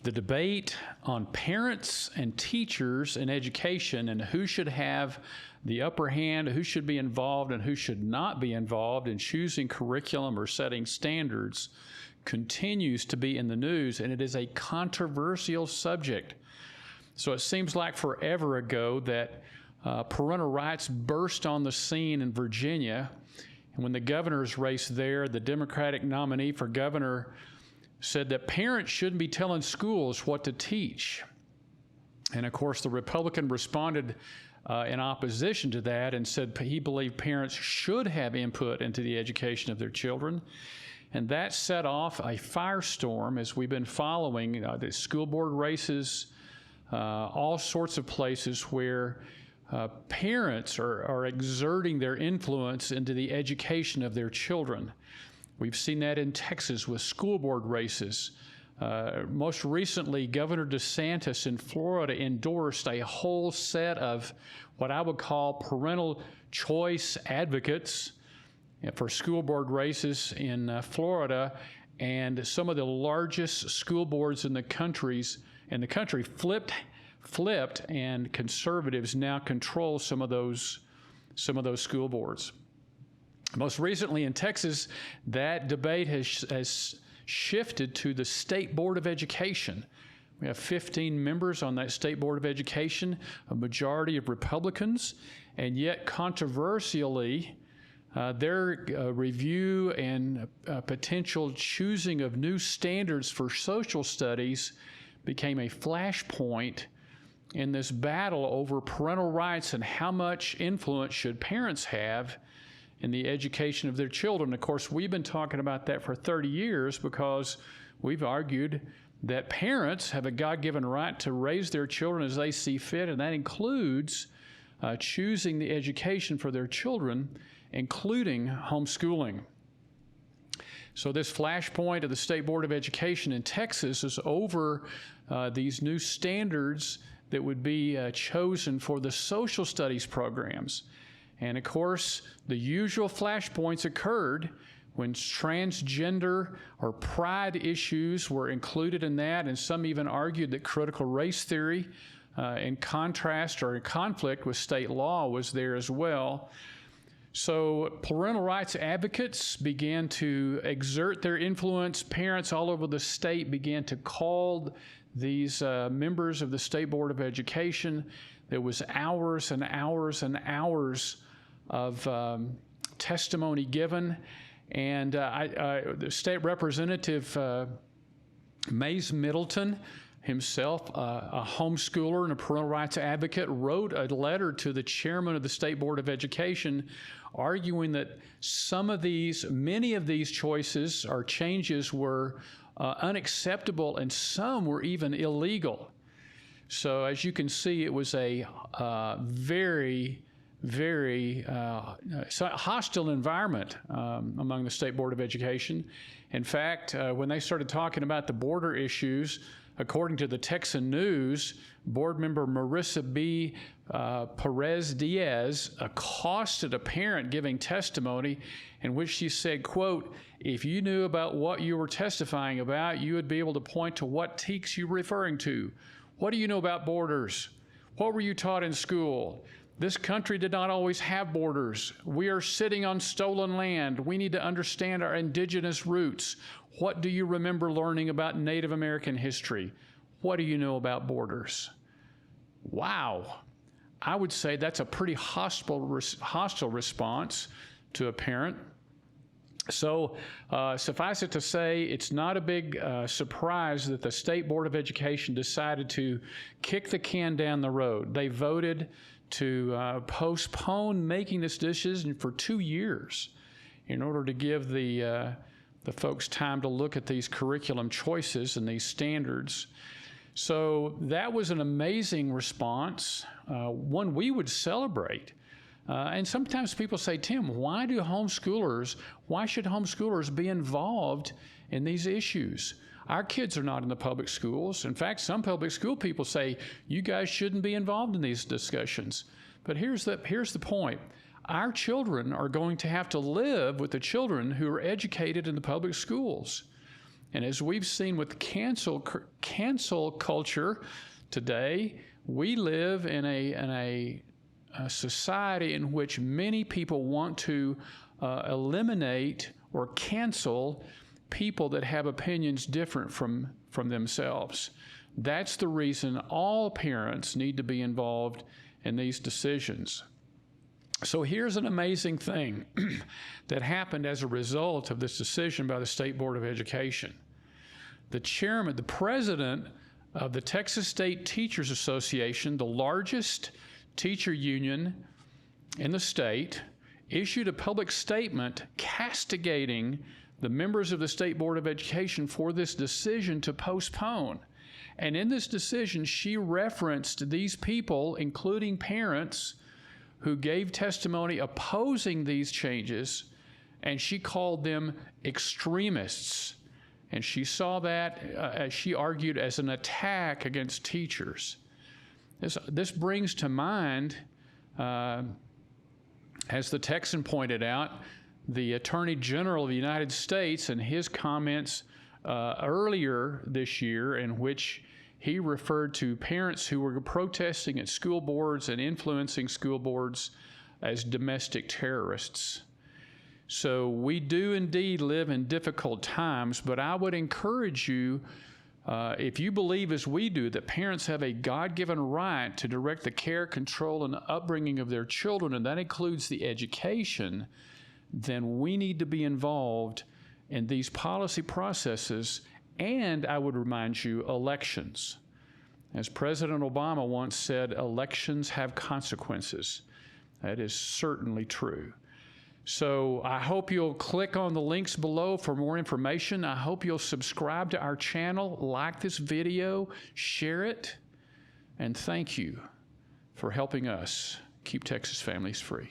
the debate on parents and teachers in education and who should have the upper hand, who should be involved and who should not be involved in choosing curriculum or setting standards continues to be in the news, and it is a controversial subject. So it seems like forever ago that parental rights burst on the scene in Virginia, and when the governor's race there, the Democratic nominee for governor said that parents shouldn't be telling schools what to teach. And of course, the Republican responded in opposition to that and said he believed parents should have input into the education of their children. And that set off a firestorm as we've been following the school board races, all sorts of places where parents are exerting their influence into the education of their children. We've seen that in Texas with school board races. Most recently, Governor DeSantis in Florida endorsed a whole set of what I would call parental choice advocates for school board races in Florida, and some of the largest school boards in the country flipped, and conservatives now control some of those school boards. Most recently in Texas, that debate has shifted to the State Board of Education. We have 15 members on that State Board of Education, a majority of Republicans, and yet controversially, their review and potential choosing of new standards for social studies became a flashpoint in this battle over parental rights and how much influence should parents have in the education of their children. Of course, we've been talking about that for 30 years because we've argued that parents have a God-given right to raise their children as they see fit, and that includes choosing the education for their children, including homeschooling. So this flashpoint of the State Board of Education in Texas is over these new standards that would be chosen for the social studies programs. And of course, the usual flashpoints occurred when transgender or pride issues were included in that, and some even argued that critical race theory, in contrast or in conflict with state law, was there as well. So parental rights advocates began to exert their influence. Parents all over the state began to call these members of the State Board of Education. There was hours and hours and hours of testimony given. And the state representative, Mays Middleton, himself a homeschooler and a parental rights advocate, wrote a letter to the chairman of the State Board of Education arguing that many of these choices or changes were unacceptable, and some were even illegal. So as you can see, it was a very hostile environment among the State Board of Education. In fact, when they started talking about the border issues, according to the Texan News, board member Marissa B. Perez-Diaz accosted a parent giving testimony in which she said, quote, "If you knew about what you were testifying about, you would be able to point to what text you're referring to. What do you know about borders? What were you taught in school? This country did not always have borders. We are sitting on stolen land. We need to understand our indigenous roots. What do you remember learning about Native American history? What do you know about borders?" Wow. I would say that's a pretty hostile response to a parent. So suffice it to say, it's not a big surprise that the State Board of Education decided to kick the can down the road. They voted to postpone making this decision for 2 years in order to give the folks time to look at these curriculum choices and these standards. So that was an amazing response, one we would celebrate. And sometimes people say, Tim, why should homeschoolers be involved in these issues? Our kids are not in the public schools. In fact, some public school people say, you guys shouldn't be involved in these discussions. But here's the point. Our children are going to have to live with the children who are educated in the public schools. And as we've seen with cancel culture today, we live in a society in which many people want to eliminate or cancel people that have opinions different from themselves. That's the reason all parents need to be involved in these decisions. So here's an amazing thing that happened as a result of this decision by the State Board of Education. The president of the Texas State Teachers Association, the largest teacher union in the state, issued a public statement castigating the members of the State Board of Education for this decision to postpone. And in this decision, she referenced these people, including parents, who gave testimony opposing these changes, and she called them extremists. And she saw that, as she argued, as an attack against teachers. This brings to mind, as the Texan pointed out, the Attorney General of the United States and his comments earlier this year, in which he referred to parents who were protesting at school boards and influencing school boards as domestic terrorists. So we do indeed live in difficult times, but I would encourage you, if you believe as we do that parents have a God-given right to direct the care, control, and upbringing of their children, and that includes the education, then we need to be involved in these policy processes, and I would remind you, elections. As President Obama once said, elections have consequences. That is certainly true. So I hope you'll click on the links below for more information. I hope you'll subscribe to our channel, like this video, share it, and thank you for helping us keep Texas families free.